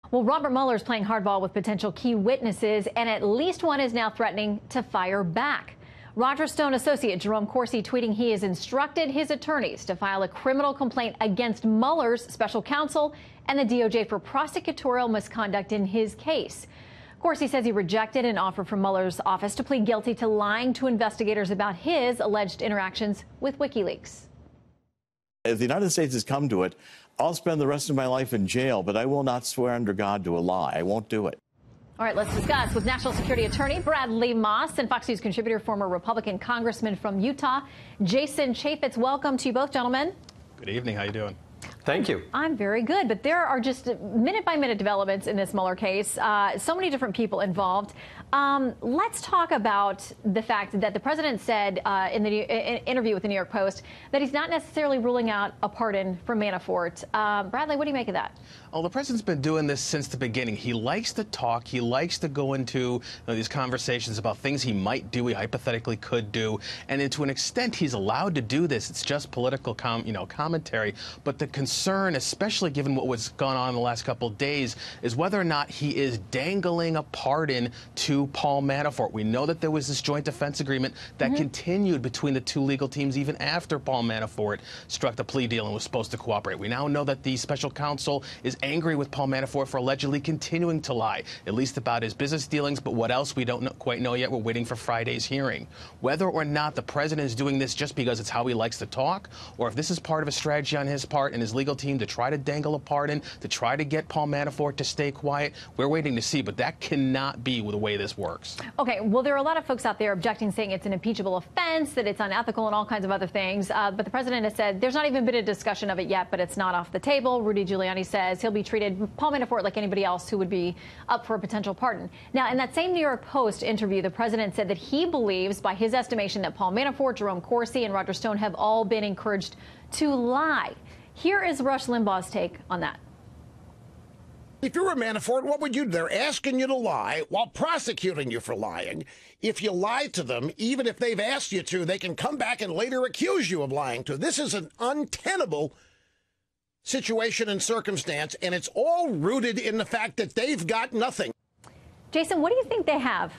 Well, Robert Mueller is playing hardball with potential key witnesses, and at least one is now threatening to fire back. Roger Stone associate Jerome Corsi tweeting he has instructed his attorneys to file a criminal complaint against Mueller's special counsel and the DOJ for prosecutorial misconduct in his case. Corsi says he rejected an offer from Mueller's office to plead guilty to lying to investigators about his alleged interactions with WikiLeaks. If the United States has come to it, I'll spend the rest of my life in jail, but I will not swear under God to a lie. I won't do it. All right, let's discuss with National Security Attorney Bradley Moss and Fox News contributor, former Republican congressman from Utah, Jason Chaffetz. Welcome to you both, gentlemen. Good evening. How you doing? Thank you. I'm very good, but there are just minute-by-minute developments in this Mueller case. So many different people involved. Let's talk about the fact that the president said in the interview with the New York Post that he's not necessarily ruling out a pardon for Manafort. Bradley, what do you make of that? Oh, the president's been doing this since the beginning. He likes to talk. He likes to go into these conversations about things he might do, he hypothetically could do. And to an extent, he's allowed to do this. It's just political commentary. But the concern, especially given what was gone on in the last couple of days, is whether or not he is dangling a pardon to Paul Manafort. We know that there was this joint defense agreement that continued between the two legal teams even after Paul Manafort struck the plea deal and was supposed to cooperate. We now know that the special counsel is angry with Paul Manafort for allegedly continuing to lie, at least about his business dealings, but what else we don't quite know yet. We're waiting for Friday's hearing. Whether or not the president is doing this just because it's how he likes to talk, or if this is part of a strategy on his part and his legal team to try to dangle a pardon, to try to get Paul Manafort to stay quiet, we're waiting to see, but that cannot be the way this works. Okay, well, there are a lot of folks out there objecting, saying it's an impeachable offense, that it's unethical and all kinds of other things, but the president has said there's not even been a discussion of it yet, but it's not off the table. Rudy Giuliani says he'll be treated, Paul Manafort, like anybody else who would be up for a potential pardon. Now, in that same New York Post interview, the president said that he believes, by his estimation, that Paul Manafort, Jerome Corsi, and Roger Stone have all been encouraged to lie. Here is Rush Limbaugh's take on that. If you're a Manafort, what would you do? They're asking you to lie while prosecuting you for lying. If you lie to them, even if they've asked you to, they can come back and later accuse you of lying to. This is an untenable situation and circumstance, and it's all rooted in the fact that they've got nothing. Jason, what do you think they have?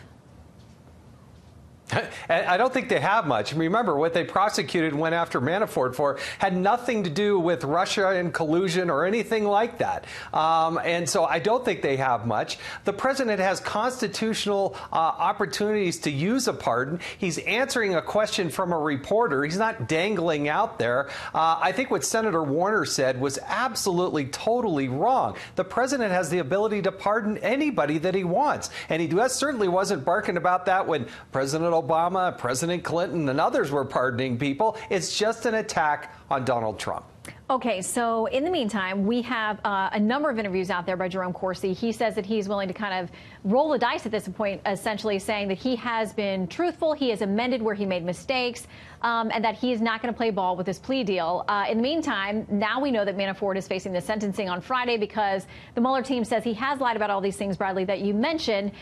I don't think they have much. Remember, what they prosecuted and went after Manafort for had nothing to do with Russia and collusion or anything like that. And so I don't think they have much. The president has constitutional opportunities to use a pardon. He's answering a question from a reporter. He's not dangling out there. I think what Senator Warner said was absolutely, totally wrong. The president has the ability to pardon anybody that he wants. And he certainly wasn't barking about that when President Obama, President Clinton, and others were pardoning people. It's just an attack on Donald Trump. Okay, so in the meantime, we have a number of interviews out there by Jerome Corsi. He says that he's willing to kind of roll the dice at this point, essentially saying that he has been truthful, he has amended where he made mistakes, and that he is not going to play ball with this plea deal. In the meantime, now we know that Manafort is facing the sentencing on Friday because the Mueller team says he has lied about all these things, Bradley, that you mentioned.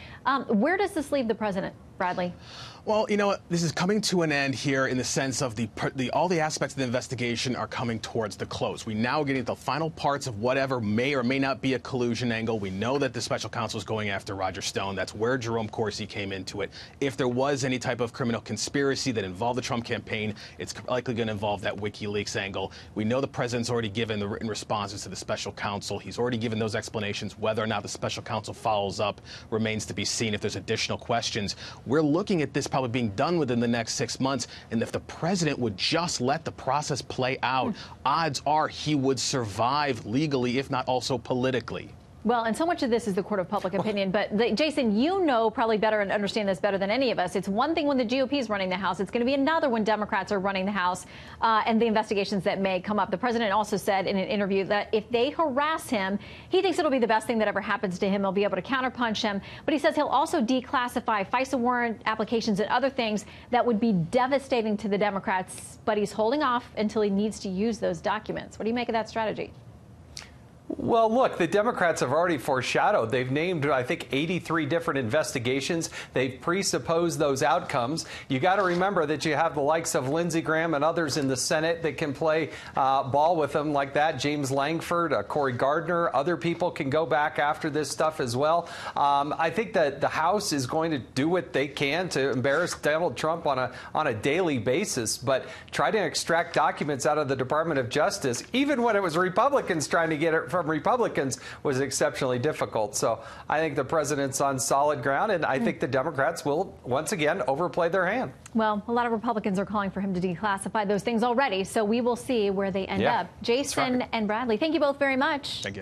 Where does this leave the president, Bradley? Well, you know what? This is coming to an end here in the sense of all the aspects of the investigation are coming towards the close. We now getting the final parts of whatever may or may not be a collusion angle. We know that the special counsel is going after Roger Stone. That's where Jerome Corsi came into it. If there was any type of criminal conspiracy that involved the Trump campaign, it's likely going to involve that WikiLeaks angle. We know the president's already given the written responses to the special counsel. He's already given those explanations. Whether or not the special counsel follows up remains to be seen if there's additional questions. We're looking at this probably being done within the next 6 months, and if the president would just let the process play out, odds are he would survive legally, if not also politically. Well, and so much of this is the court of public opinion. But, Jason, you know probably better and understand this better than any of us. It's one thing when the GOP is running the House. It's going to be another when Democrats are running the House and the investigations that may come up. The president also said in an interview that if they harass him, he thinks it'll be the best thing that ever happens to him. They'll be able to counterpunch him. But he says he'll also declassify FISA warrant applications and other things that would be devastating to the Democrats. But he's holding off until he needs to use those documents. What do you make of that strategy? Well, look, the Democrats have already foreshadowed. They've named, I think, 83 different investigations. They've presupposed those outcomes. You got to remember that you have the likes of Lindsey Graham and others in the Senate that can play ball with them like that. James Langford, Cory Gardner, other people can go back after this stuff as well. I think that the House is going to do what they can to embarrass Donald Trump on a daily basis, but try to extract documents out of the Department of Justice, even when it was Republicans trying to get it from Republicans, was exceptionally difficult. So I think the president's on solid ground, and I think the Democrats will once again overplay their hand. Well, a lot of Republicans are calling for him to declassify those things already, so we will see where they end up. Jason and Bradley, thank you both very much. Thank you.